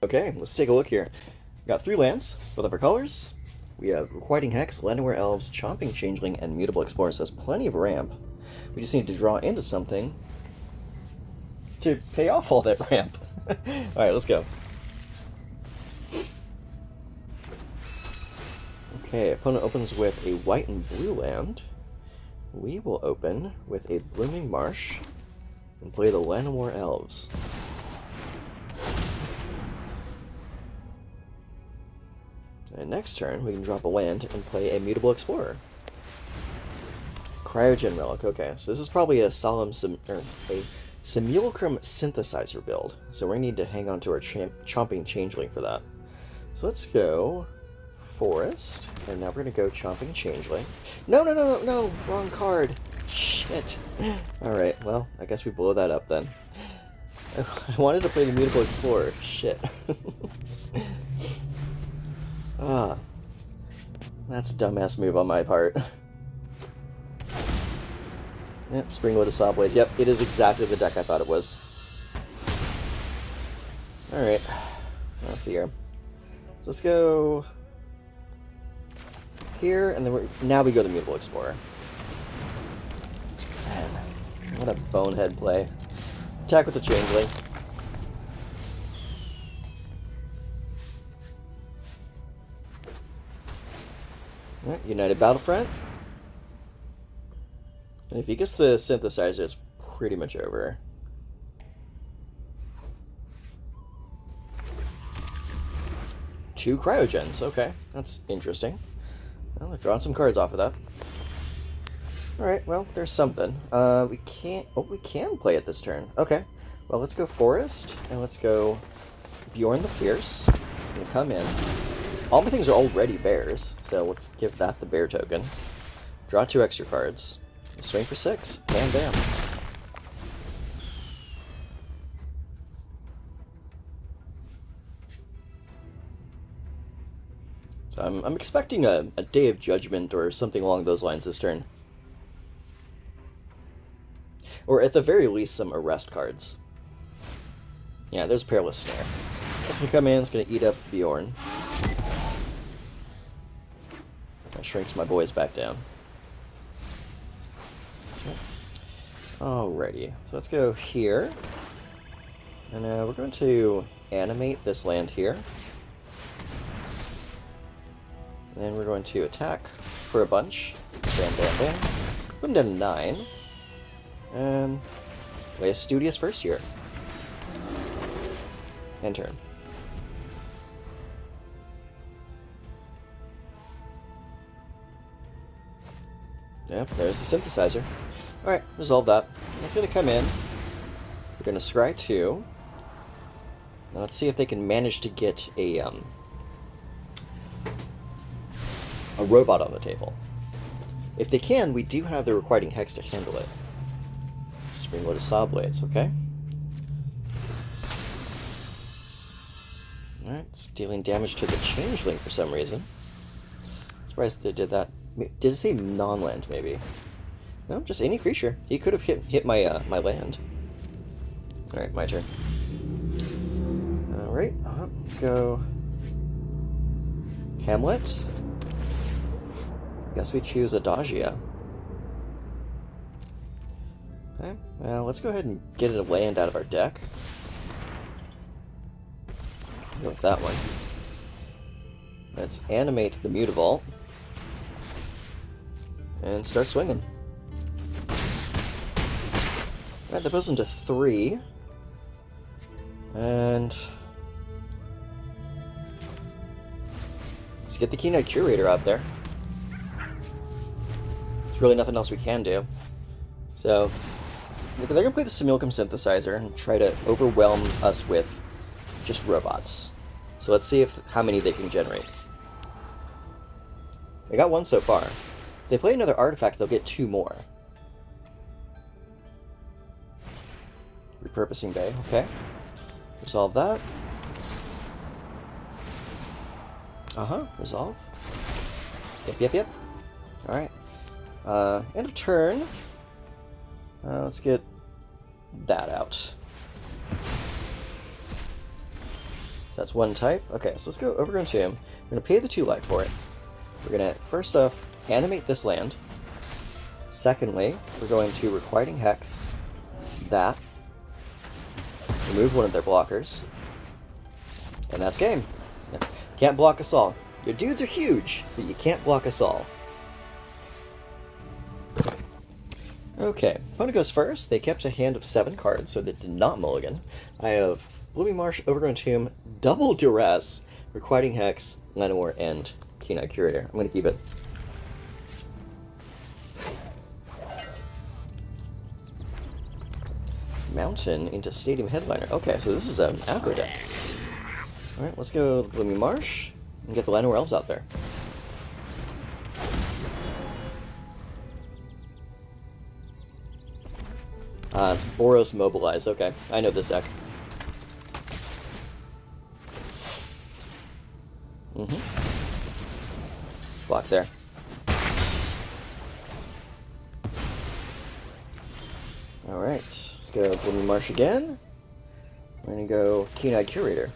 Okay, let's take a look here. We got 3 lands, both of our colors. We have Requiting Hex, Llanowar Elves, Chomping Changeling, and Mutable Explorer, so that's plenty of ramp. We just need to draw into something to pay off all that ramp. Alright, let's go. Okay, opponent opens with a white and blue land. We will open with a Blooming Marsh and play the Llanowar Elves. And next turn, we can drop a land and play a Mutable Explorer. Cryogen Relic. Okay, so this is probably a Simulacrum Synthesizer build. So we're going to need to hang on to our Chomping Changeling for that. So let's go Forest, and now we're going to go Chomping Changeling. No, wrong card. Shit. Alright, well, I guess we blow that up then. I wanted to play the Mutable Explorer. Shit. Ah, that's a dumbass move on my part. Yep, Springwood of Sawblaze. Yep, it is exactly the deck I thought it was. Alright, let's see here. So let's go here, and then now we go to Mutable Explorer. Man, what a bonehead play. Attack with the Changeling. Alright, United Battlefront. And if he gets the Synthesizer, it's pretty much over. Two Cryogens, okay. That's interesting. Well, I've drawn some cards off of that. Alright, well, there's something. We can't... Oh, we can play it this turn. Okay. Well, let's go Forest, and let's go Beorn the Fierce. He's gonna come in. All my things are already bears, so let's give that the bear token. Draw 2 extra cards. Swing for 6. Bam, bam. So I'm expecting a Day of Judgment or something along those lines this turn. Or at the very least, some arrest cards. Yeah, there's Perilous Snare. That's gonna come in, it's gonna eat up Beorn. That shrinks my boys back down. Alrighty, so let's go here. And we're going to animate this land here. And then we're going to attack for a bunch. Bam, bam, bam. Put him down to 9. And play a Studious First Year. End turn. Yep, there's the Synthesizer. Alright, resolve that. It's going to come in. We're going to scry 2. Now let's see if they can manage to get a robot on the table. If they can, we do have the Requiting Hex to handle it. Springwood of Sawblades, okay? Alright, it's dealing damage to the Changeling for some reason. Surprised they did that. Did it say non-land, maybe? No, just any creature. He could have hit my my land. Alright, my turn. Alright, let's go Hamlet. Guess we choose Adagia. Okay, well, let's go ahead and get a land out of our deck. Go with that one. Let's animate the Mutable. And start swinging. Alright, that goes into 3. And let's get the Keen-Eyed Curator out there. There's really nothing else we can do. So, they're going to play the Simulacrum Synthesizer and try to overwhelm us with just robots. So let's see how many they can generate. They got 1 so far. If they play another artifact, they'll get 2 more. Repurposing Bay, okay. Resolve that. Resolve. Yep. Alright. End of turn. Let's get that out. So that's one type. Okay, so let's go Overgrown Tomb. We're going to pay the 2 life for it. We're going to, first off, animate this land. Secondly, we're going to Requiting Hex that. Remove one of their blockers. And that's game. Can't block us all. Your dudes are huge, but you can't block us all. Okay, opponent goes first. They kept a hand of 7 cards, so they did not mulligan. I have Blooming Marsh, Overgrown Tomb, double Duress, Requiting Hex, Llanowar, and Keen-Eyed Curator. I'm going to keep it. Mountain into Stadium Headliner. Okay, so this is an Aggro deck. Alright, let's go Blooming Marsh and get the Llanowar Elves out there. It's Boros Mobilize. Okay, I know this deck. Block there. Alright, let's go Blooming Marsh again. We're gonna go Keen-Eyed Curator.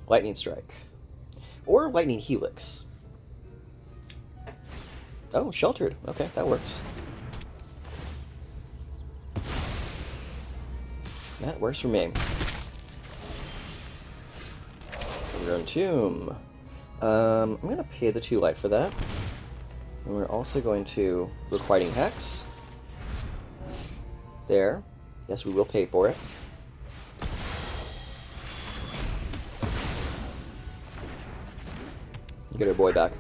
Lightning Strike. Or Lightning Helix. Oh, Sheltered. Okay, that works. That works for me. Overgrown Tomb. I'm going to pay the 2 light for that. And we're also going to Requiting Hex. There. Yes, we will pay for it. Get our boy back.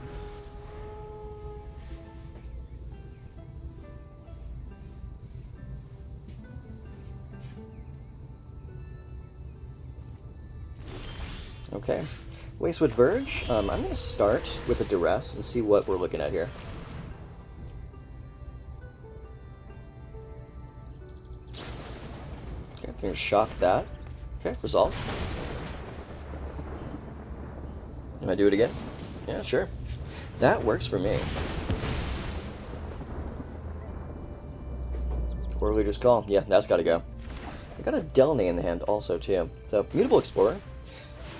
Okay. Wastewood Verge. I'm going to start with a Duress and see what we're looking at here. Okay, I'm going to shock that. Okay, resolve. Can I do it again? Yeah, sure. That works for me. Core Leader's Call. Yeah, that's got to go. I got a Delnay in the hand also, too. So, Mutable Explorer.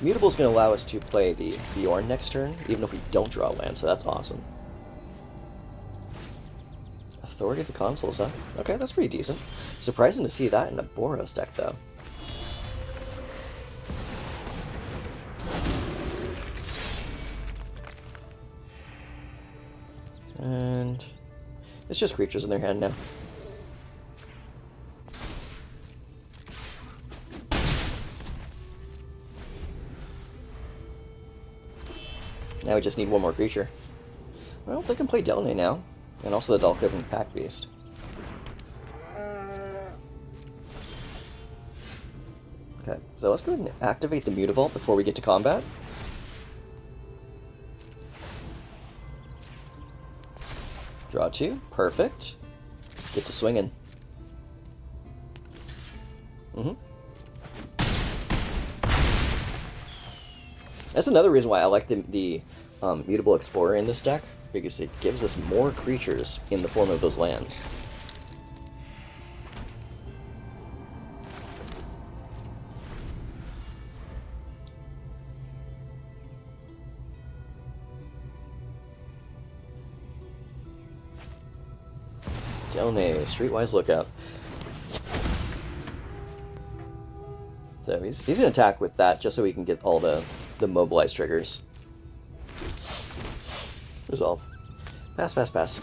Mutable's going to allow us to play the Beorn next turn, even if we don't draw land, so that's awesome. Authority of the Consuls, huh? Okay, that's pretty decent. Surprising to see that in a Boros deck, though. And it's just creatures in their hand now. Now we just need one more creature. Well, they can play Delnay now, and also the Dalkovan Pack Beast. Okay, so let's go ahead and activate the Mutavault before we get to combat. Draw 2, perfect. Get to swinging. That's another reason why I like the Mutable Explorer in this deck, because it gives us more creatures in the form of those lands. Delnay, Streetwise Lookout. So he's going to attack with that just so he can get all the mobilize triggers. Resolve. Pass, pass, pass.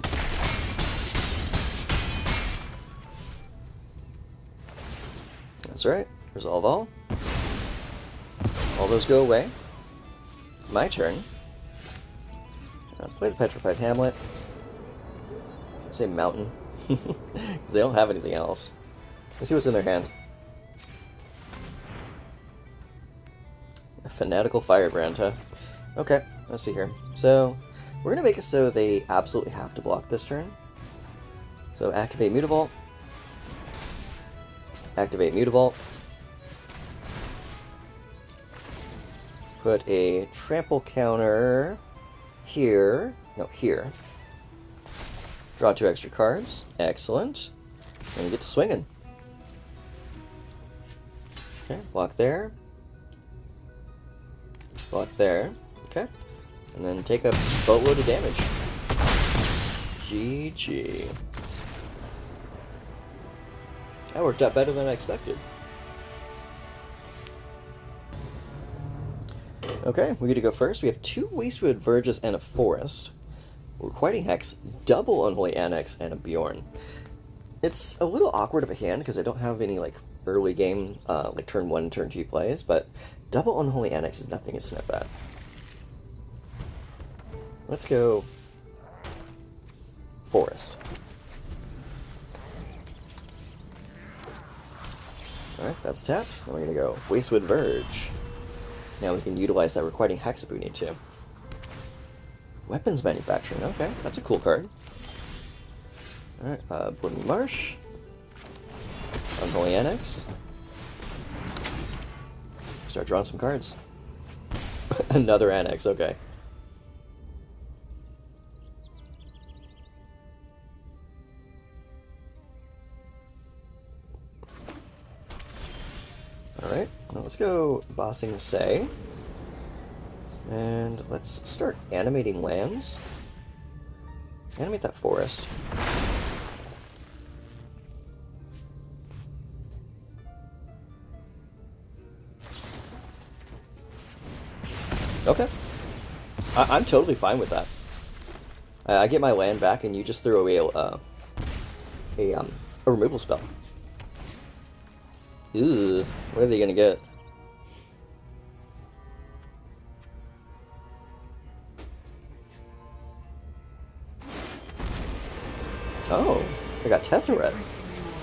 That's right. Resolve all. All those go away. My turn. Play the Petrified Hamlet. Say Mountain. Because they don't have anything else. Let's see what's in their hand. A Fanatical Firebrand, huh? Okay, let's see here. So, we're going to make it so they absolutely have to block this turn. So, activate Mutavault. Activate Mutavault. Put a trample counter here. No, here. Draw 2 extra cards. Excellent. And we get to swinging. Okay, block there. Block there. Okay. And then take a boatload of damage. GG. That worked out better than I expected. Okay, we get to go first. We have 2 Wastewood Verges and a Forest. Requiting Hex, double Unholy Annex, and a Beorn. It's a little awkward of a hand because I don't have any like early game, like turn 1, turn 2 plays, but double Unholy Annex is nothing to sniff at. Let's go Forest. Alright, that's tapped. Then we're going to go Wastewood Verge. Now we can utilize that Requiting Hex if we need to. Weapons Manufacturing, okay, that's a cool card. Alright, Blooming Marsh. Unholy Annex. Start drawing some cards. Another Annex, okay. Alright, now let's go Bossing Say. And let's start animating lands. Animate that forest. Okay. I'm totally fine with that. I get my land back and you just throw away a removal spell. Ooh, what are they gonna get? Oh, I got Tezzeret.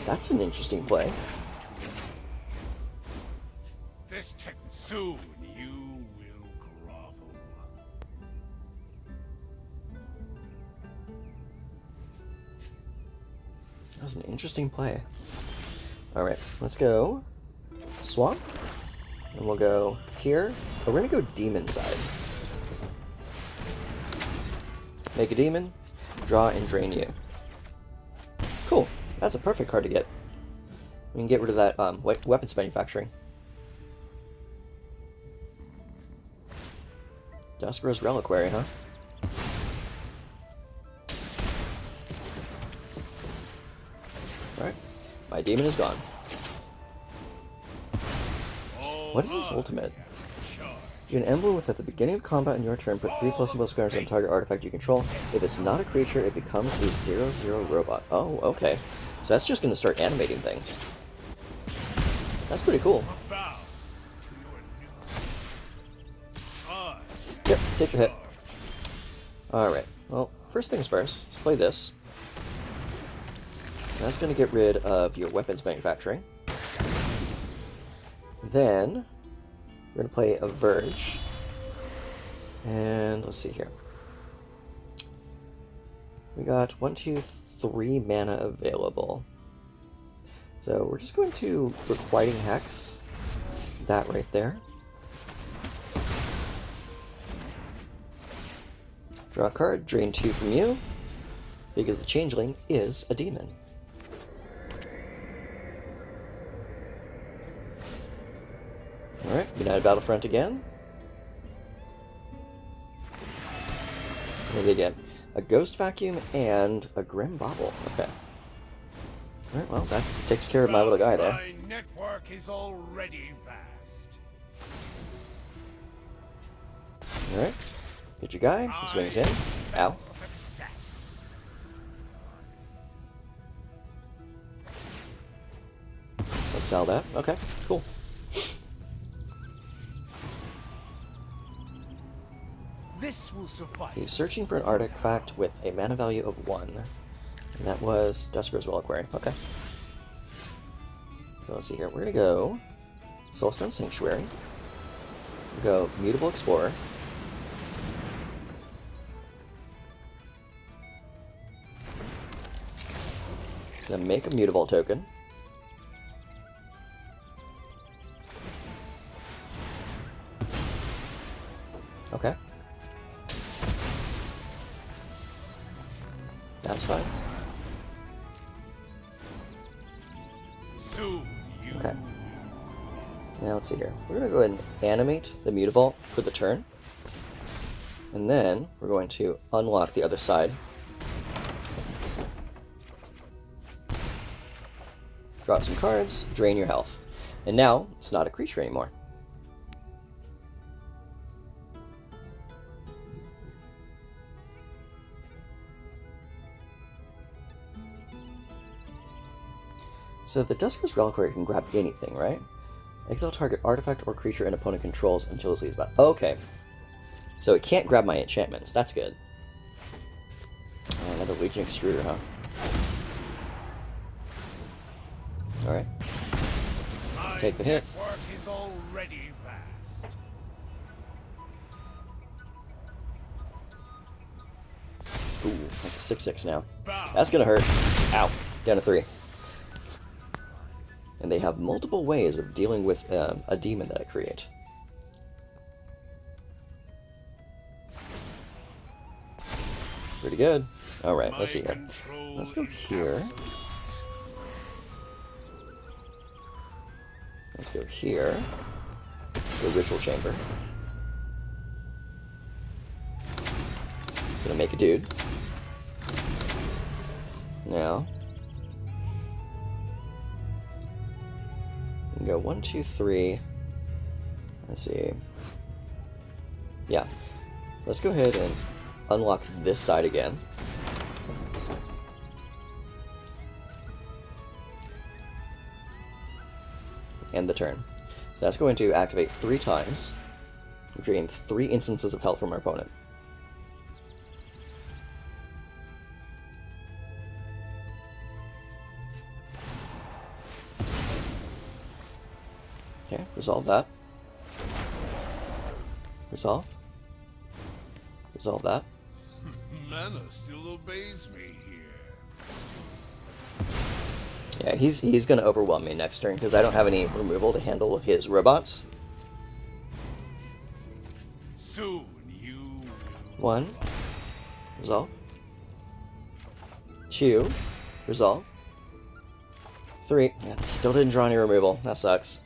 That's an interesting play. This soon you will grovel. That was an interesting play. Alright, let's go Swamp. And we'll go here. Oh, we're gonna go Demon side. Make a demon, draw and drain you. Cool. That's a perfect card to get. We can get rid of that weapons manufacturing. Duskro's Reliquary, huh? Alright. My demon is gone. What is this ultimate? You get an emblem with at the beginning of combat in your turn, put 3++ counters on target artifact you control. If it's not a creature, it becomes a 0/0 robot. Oh, okay. So that's just going to start animating things. That's pretty cool. Yep, take a hit. Alright, well, first things first, let's play this. That's going to get rid of your weapons manufacturing. Then, we're going to play a Verge. And let's see here. We got 1, 2, 3 mana available. So we're just going to Requiting Hex. That right there. Draw a card, drain 2 from you, because the Changeling is a demon. Alright, United Battlefront again. What do they get? A Ghost Vacuum and a Grim Bauble. Okay. Alright, well, that takes care of my little guy there. My network is already vast. Alright. Get your guy. He swings in. Ow. Exile that. Okay, cool. This will suffice. He's searching for an artifact with a mana value of 1. And that was Duskro's Reliquary. Okay. So let's see here. We're going to go Soulstone Sanctuary. We'll go Mutable Explorer. It's going to make a Mutable token. Okay. That's fine. Soon you Okay. Now let's see here. We're going to go ahead and animate the Mutable for the turn. And then we're going to unlock the other side. Draw some cards, drain your health. And now it's not a creature anymore. So the Duskers Reliquary can grab anything, right? Exile target artifact or creature an opponent controls until it leaves battle. Okay. So it can't grab my enchantments. That's good. Oh, another Legion Extruder, huh? Alright. Take the hit. Work is already vast. Ooh, that's a 6/6 now. That's gonna hurt. Ow. Down to 3. And they have multiple ways of dealing with a demon that I create. Pretty good. Alright, let's see here. Let's go here. Let's go here. The Ritual Chamber. Gonna make a dude. Now. We can go 1, 2, 3. Let's see. Yeah. Let's go ahead and unlock this side again. And the turn. So that's going to activate 3 times. We drain 3 instances of health from our opponent. Okay, resolve that. Resolve. Resolve that. Mana still obeys me here. Yeah, he's gonna overwhelm me next turn because I don't have any removal to handle his robots. Soon you will 1. Resolve. 2. Resolve. 3. Yeah, still didn't draw any removal. That sucks.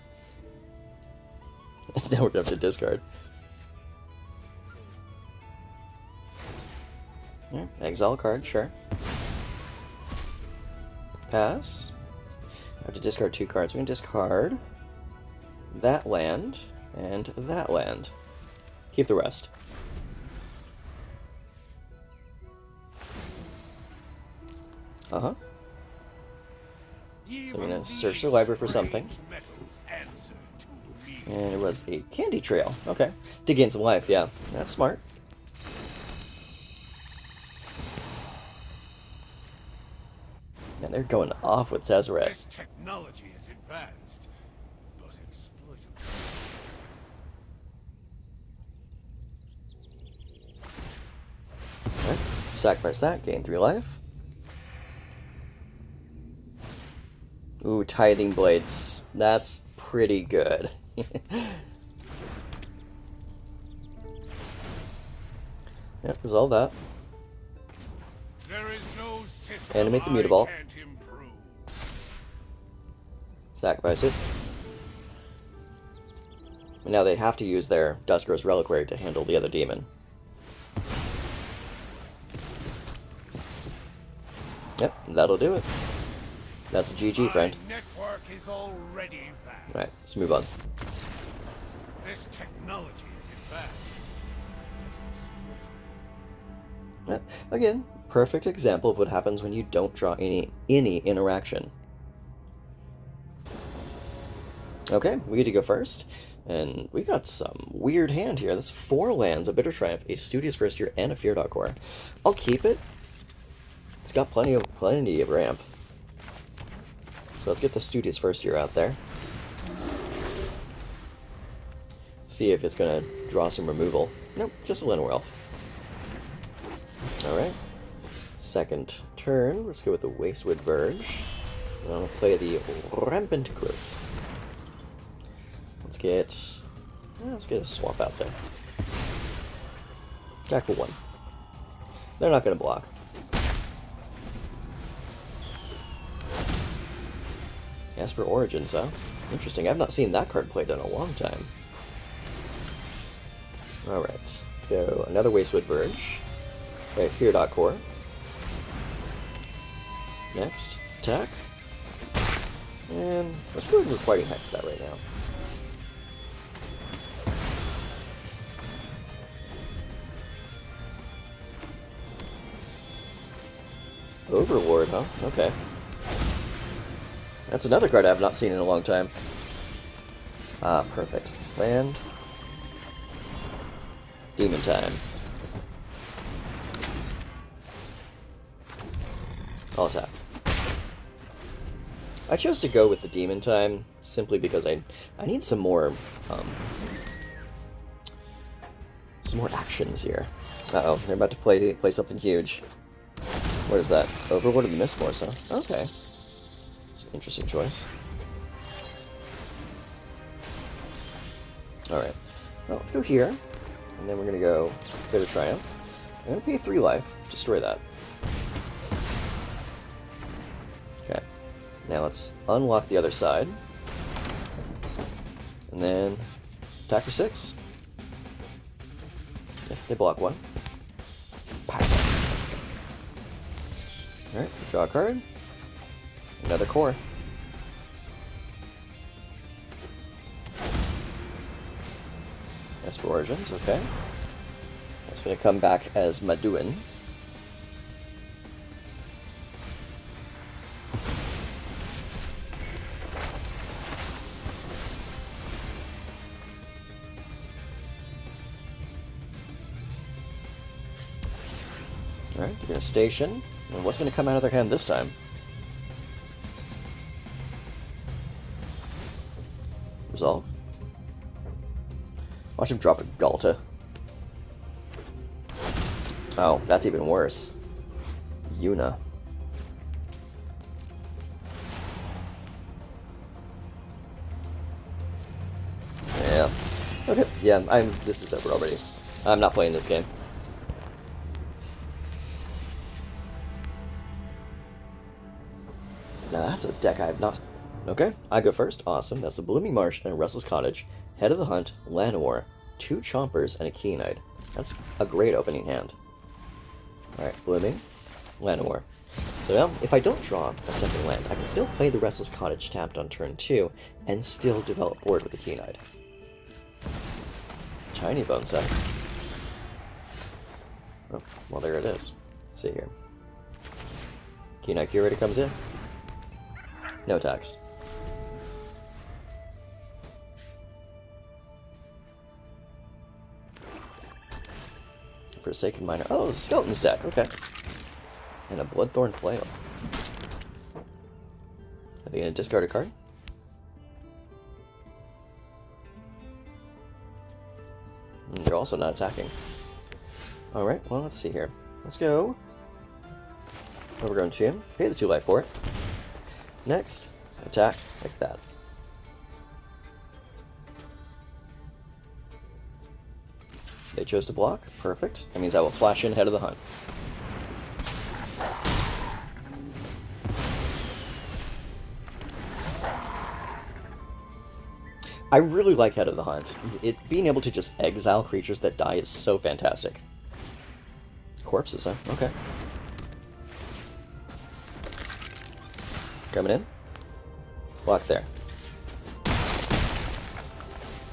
Now we're gonna have to discard. Yeah, exile card, sure. Pass. I have to discard 2 cards. We can discard that land and that land. Keep the rest. Uh-huh. So I'm gonna search the library for something. And it was a candy trail. Okay. To gain some life, yeah. That's smart. Man, they're going off with Tezzeret. This technology is advanced, but exploitable. Alright. Sacrifice that, gain 3 life. Ooh, Tithing Blades. That's pretty good. Yep, resolve that. There is no system Animate the Mutable. I can't improve. Sacrifice it. And now they have to use their Duskers Reliquary to handle the other demon. Yep, that'll do it. That's a GG, friend. My network is already vast. Alright, let's move on. This technology is advanced. Yeah, again, perfect example of what happens when you don't draw any interaction. Okay, we get to go first. And we got some weird hand here. That's 4 lands, a Bitter Triumph, a Studious First Year, and a Firdoch Core. I'll keep it. It's got plenty of ramp. So let's get the Studious First Year out there. See if it's gonna draw some removal. Nope, just a Llanowar Elf. Alright. Second turn, let's go with the Wastewood Verge. And I'm gonna play the Rampant Growth. Let's get a swamp out there. Attack for 1. They're not gonna block. Esper Origins, huh? Interesting. I've not seen that card played in a long time. Alright, let's go another Wastewood Verge. Right, Firdoch Core. Next, attack. And let's go ahead and Requiting Hex that right now. Overlord, huh? Okay. That's another card I have not seen in a long time. Ah, perfect. Land. Demon Time. I'll attack. I chose to go with the Demon Time simply because I need some more actions here. Uh-oh, they're about to play something huge. What is that? Overlord of the Mistforce, huh? Okay. It's an interesting choice. Alright. Well, let's go here. And then we're going to go Bitter Triumph. I'm going to pay 3 life. Destroy that. Okay. Now let's unlock the other side. And then attack for 6. Yeah, they block 1. Alright, draw a card. Another core. Esper Origins, okay. That's going to come back as Maduin. Alright, they're going to station. And what's going to come out of their hand this time? Resolve. Watch him drop a Galta. Oh, that's even worse. Yuna. Yeah. Okay, yeah, this is over already. I'm not playing this game. Now that's a deck I have not seen. Okay, I go first. Awesome. That's the Blooming Marsh and a Restless Cottage, Head of the Hunt, Llanowar, 2 Chompers, and a Keen-Eyed. That's a great opening hand. Alright, Blooming, Llanowar. So now, if I don't draw a second land, I can still play the Restless Cottage tapped on turn 2, and still develop board with the Keen-Eyed. Tiny bone set. Oh, well there it is. Let's see here. Keen-Eyed Curator comes in. No attacks. Forsaken Miner. Oh, Skeleton Stack, okay. And a Bloodthorn Flail. Are they going to discard a card? They're also not attacking. Alright, well, let's see here. Let's go. Overgrown Tomb. Pay the 2 life for it. Next, attack like that. They chose to block. Perfect. That means I will flash in Head of the Hunt. I really like Head of the Hunt. Being able to just exile creatures that die is so fantastic. Corpses, huh? Okay. Coming in. Block there.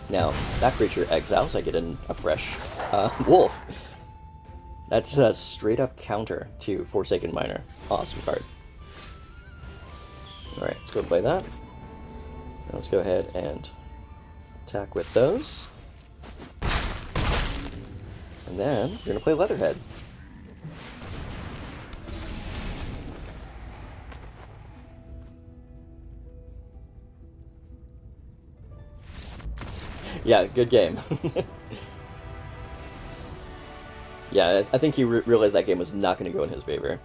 Now, that creature exiles, I get in a fresh wolf. That's a straight up counter to Forsaken Miner. Awesome card. Alright, let's go play that. Now let's go ahead and attack with those. And then we're going to play Leatherhead. Yeah, good game. Yeah, I think he realized that game was not going to go in his favor.